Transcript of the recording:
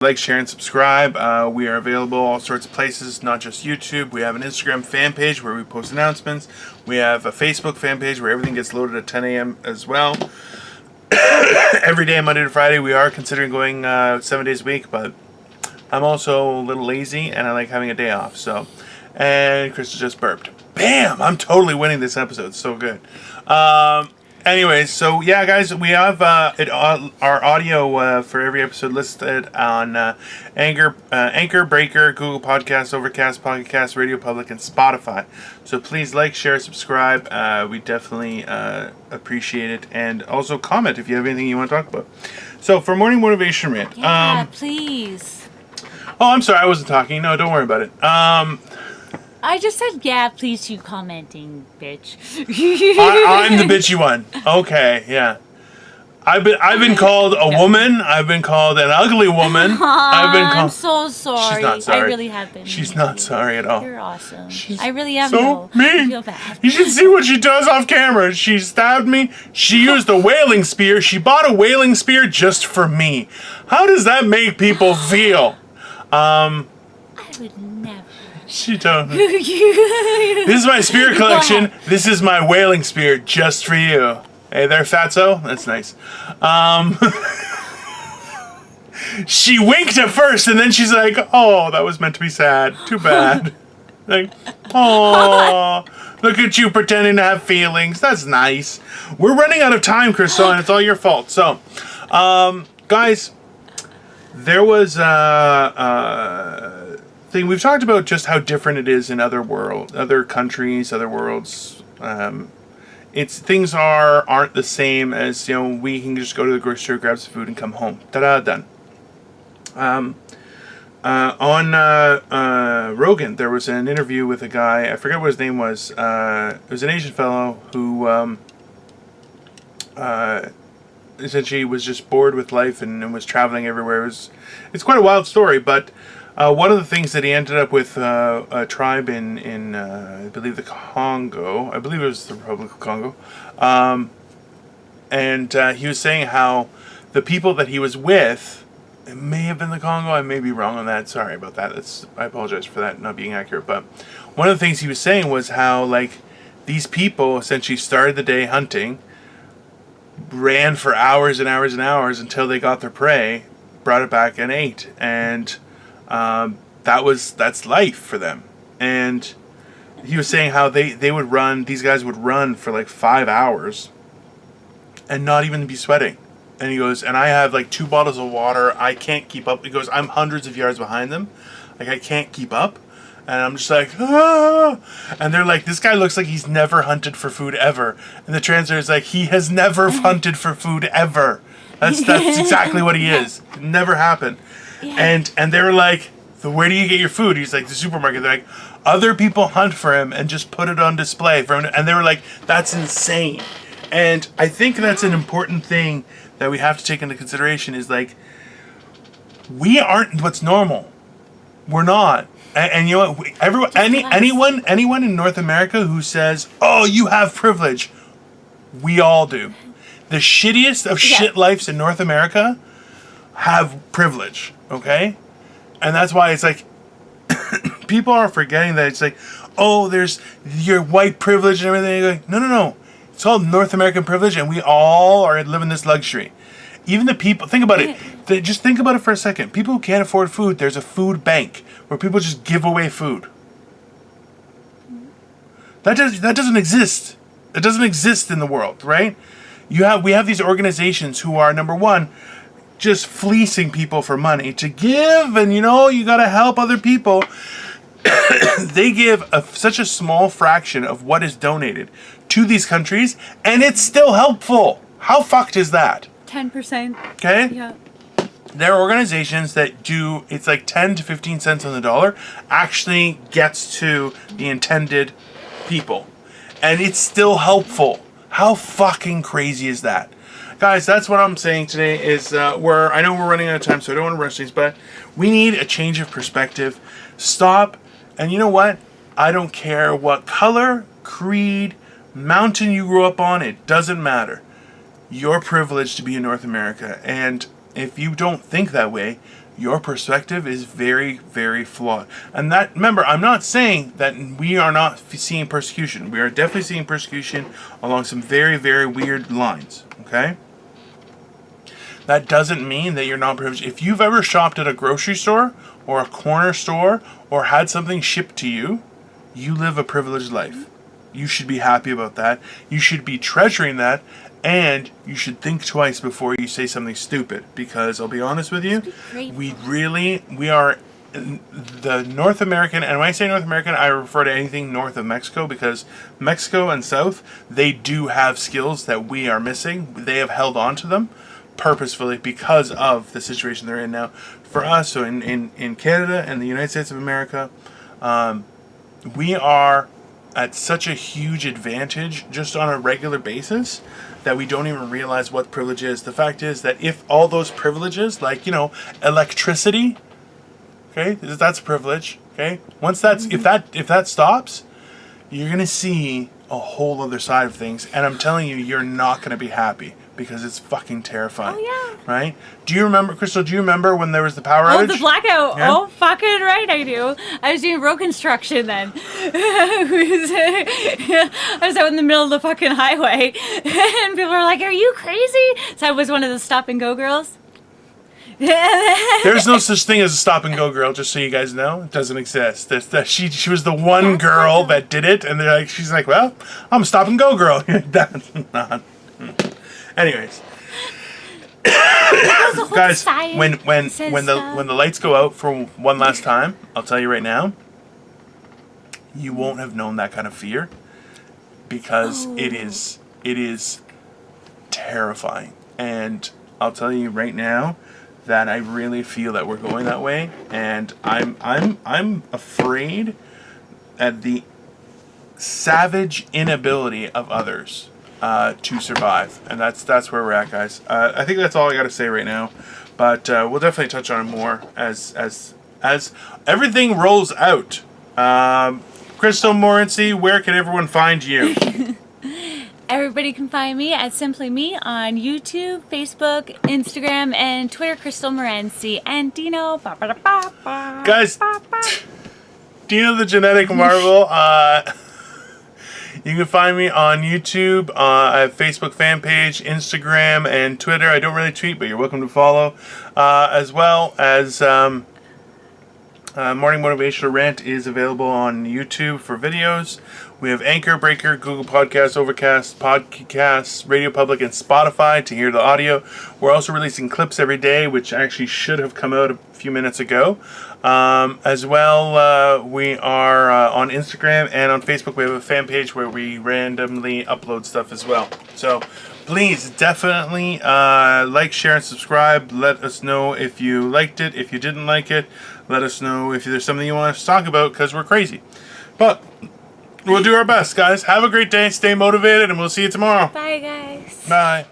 Like, share, and subscribe. We are available all sorts of places, not just YouTube. We have an Instagram fan page where we post announcements. We have a Facebook fan page where everything gets loaded at 10 a.m. as well. Every day, Monday to Friday, we are considering going 7 days a week, but I'm also a little lazy and I like having a day off. So, and Crystal just burped. Bam! I'm totally winning this episode. It's so good. Anyways, so yeah, guys, we have our audio for every episode listed on Anchor, Breaker, Google Podcasts, Overcast, Pocket Cast, Radio Public, and Spotify. So please like, share, subscribe. We definitely appreciate it, and also comment if you have anything you want to talk about. So for Morning Motivation Rant, yeah, please. Oh, I'm sorry, I wasn't talking. No, don't worry about it. I just said, yeah, please, you commenting, bitch. I'm the bitchy one. Okay, yeah. I've been called a woman. I've been called an ugly woman. I've been called. I'm so sorry. She's not sorry. I really have been. She's not sorry at all. You're awesome. She's I really am. so I mean. feel bad. You should see what she does off camera. She stabbed me. She used a whaling spear. She bought a whaling spear just for me. How does that make people feel? I would never. She don't. This is my spear collection. This is my whaling spear just for you. Hey there, Fatso. That's nice. She winked at first, and then she's like, "Oh, that was meant to be sad. Too bad." Like, oh, look at you pretending to have feelings. That's nice. We're running out of time, Crystal, and it's all your fault. So, guys, there was thing we've talked about, just how different it is in other countries, other worlds. It's things aren't the same as, we can just go to the grocery store, grab some food, and come home. Ta-da, done. On Rogan, there was an interview with a guy. I forget what his name was. It was an Asian fellow who essentially was just bored with life and was traveling everywhere. It's quite a wild story, but one of the things that he ended up with a tribe in I believe the Congo. I believe it was the Republic of Congo. And he was saying how the people that he was with, it may have been the Congo. I may be wrong on that. Sorry about that. I apologize for that not being accurate. But one of the things he was saying was how, like, these people essentially started the day hunting, ran for hours and hours and hours until they got their prey, brought it back and ate, and that's life for them. And he was saying how these guys would run for like 5 hours and not even be sweating. And he goes, and I have like 2 bottles of water. I can't keep up. He goes, I'm hundreds of yards behind them. Like, I can't keep up. And I'm just like, ah. And they're like, this guy looks like he's never hunted for food ever. And the translator is like, he has never hunted for food ever. That's exactly what he is. It never happened. Yeah. And they were like, so where do you get your food? He's like, the supermarket. They're like, other people hunt for him and just put it on display for him. And they were like, that's insane. And I think that's an important thing that we have to take into consideration is, like, we aren't what's normal. We're not. And you know what? Anyone in North America who says, oh, you have privilege, we all do. The shittiest of shit lives in North America have privilege, okay? And that's why it's like, people are forgetting that it's like, oh, there's your white privilege and everything. You're like, no. It's all North American privilege, and we all are living this luxury. Even the people, think about it. Just think about it for a second. People who can't afford food, there's a food bank where people just give away food. That doesn't exist. It doesn't exist in the world, right? We have these organizations who are, number one, just fleecing people for money to give, and you gotta help other people. They give such a small fraction of what is donated to these countries, and it's still helpful. How fucked is that? 10%. Okay? Yeah. There are organizations that do, it's like 10 to 15 cents on the dollar, actually gets to the intended people. And it's still helpful. How fucking crazy is that? Guys, that's what I'm saying today is I know we're running out of time, so I don't want to rush things, but we need a change of perspective. Stop. And you know what? I don't care what color, creed, mountain you grew up on. It doesn't matter. You're privileged to be in North America. And if you don't think that way, your perspective is very, very flawed. And that, remember, I'm not saying that we are not seeing persecution. We are definitely seeing persecution along some very, very weird lines, okay? That doesn't mean that you're not privileged. If you've ever shopped at a grocery store or a corner store or had something shipped to you, you live a privileged life. You should be happy about that. You should be treasuring that. And you should think twice before you say something stupid. Because I'll be honest with you, we are the North American, and when I say North American, I refer to anything north of Mexico, because Mexico and South, they do have skills that we are missing. They have held on to them purposefully because of the situation they're in now. For us, so in Canada and the United States of America, we are at such a huge advantage just on a regular basis that we don't even realize what privilege is. The fact is that if all those privileges, like, electricity, okay, that's a privilege, okay? Once that's, if that stops, you're gonna see a whole other side of things, and I'm telling you, you're not gonna be happy because it's fucking terrifying. Oh, yeah. Right? Do you remember, Crystal, when there was the power outage? Oh, the blackout. Yeah? Oh, fucking right I do. I was doing road construction then. I was out in the middle of the fucking highway, and people were like, are you crazy? So I was one of the stop and go girls. There's no such thing as a stop and go girl, just so you guys know. It doesn't exist. She was the one girl that did it, and she's like, well, I'm a stop and go girl. That's not. Anyways, guys, when the lights go out for one last time, I'll tell you right now, you won't have known that kind of fear, because it is terrifying. And I'll tell you right now that I really feel that we're going that way, and I'm afraid at the savage inability of others to survive, and that's where we're at, guys. I think that's all I got to say right now, but we'll definitely touch on it more as everything rolls out. Crystal Morency, where can everyone find you? Everybody can find me at Simply Me on YouTube, Facebook, Instagram, and Twitter, Crystal Morency, and Dino. Guys, Dino the Genetic Marvel. You can find me on YouTube, at Facebook fan page, Instagram, and Twitter. I don't really tweet, but you're welcome to follow. As well as Morning Motivational Rant is available on YouTube for videos. We have Anchor, Breaker, Google Podcasts, Overcast, Podcasts, Radio Public, and Spotify to hear the audio. We're also releasing clips every day, which actually should have come out a few minutes ago. As well, we are on Instagram and on Facebook. We have a fan page where we randomly upload stuff as well. So please definitely like, share, and subscribe. Let us know if you liked it. If you didn't like it, let us know if there's something you want us to talk about, because we're crazy. But we'll do our best, guys. Have a great day. Stay motivated, and we'll see you tomorrow. Bye, guys. Bye.